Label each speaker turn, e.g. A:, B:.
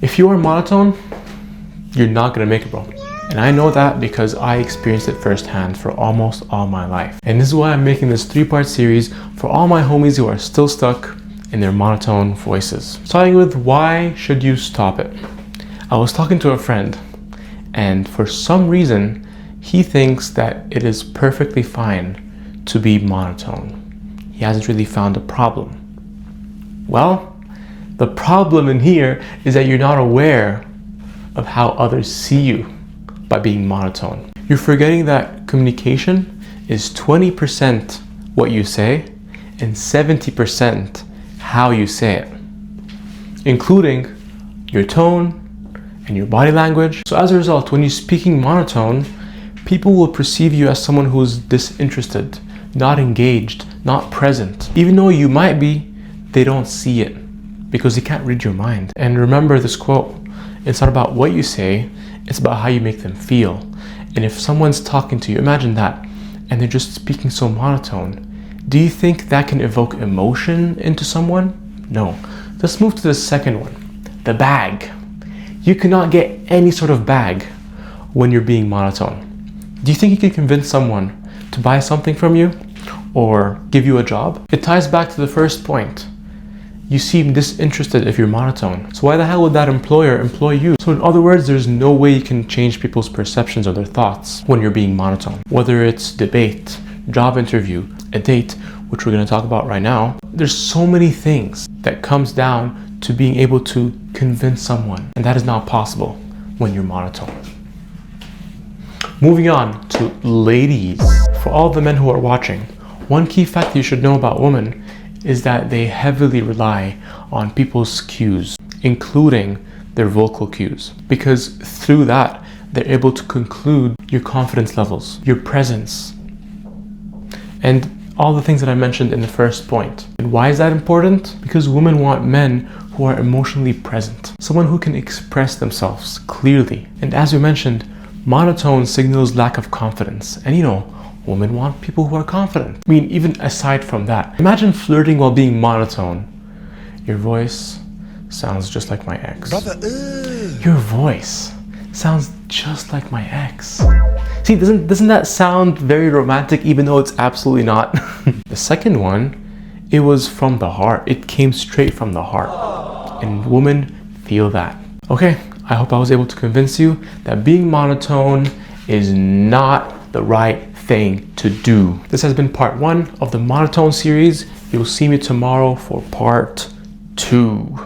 A: If you are monotone, you're not gonna make it, bro. And I know that because I experienced it firsthand for almost all my life. And this is why I'm making this 3-part series for all my homies who are still stuck in their monotone voices. Starting with, why should you stop it? I was talking to a friend, and for some reason, he thinks that it is perfectly fine to be monotone. He hasn't really found a problem. Well, the problem in here is that you're not aware of how others see you by being monotone. You're forgetting that communication is 20% what you say and 70% how you say it, including your tone and your body language. So as a result, when you're speaking monotone, people will perceive you as someone who's disinterested, not engaged, not present. Even though you might be, they don't see it because they can't read your mind. And remember this quote, it's not about what you say, it's about how you make them feel. And if someone's talking to you, imagine that, and they're just speaking so monotone, do you think that can evoke emotion into someone? No. Let's move to the second one, the bag. You cannot get any sort of bag when you're being monotone. Do you think you can convince someone to buy something from you or give you a job? It ties back to the first point. You seem disinterested if you're monotone. So why the hell would that employer employ you? So in other words, there's no way you can change people's perceptions or their thoughts when you're being monotone. Whether it's debate, job interview, a date, which we're going to talk about right now, there's so many things that comes down to being able to convince someone, and that is not possible when you're monotone. Moving on to ladies. For all the men who are watching, one key fact you should know about women is that they heavily rely on people's cues, including their vocal cues, because through that, they're able to conclude your confidence levels, your presence, and all the things that I mentioned in the first point. And why is that important? Because women want men who are emotionally present, someone who can express themselves clearly. And as we mentioned, monotone signals lack of confidence. And women want people who are confident. I mean, even aside from that, imagine flirting while being monotone. Your voice sounds just like my ex. Your voice sounds just like my ex. See, doesn't that sound very romantic, even though it's absolutely not? The second one, it was from the heart. It came straight from the heart. And women feel that. Okay, I hope I was able to convince you that being monotone is not the right thing to do. This has been part 1 of the monotone series. You'll see me tomorrow for part 2.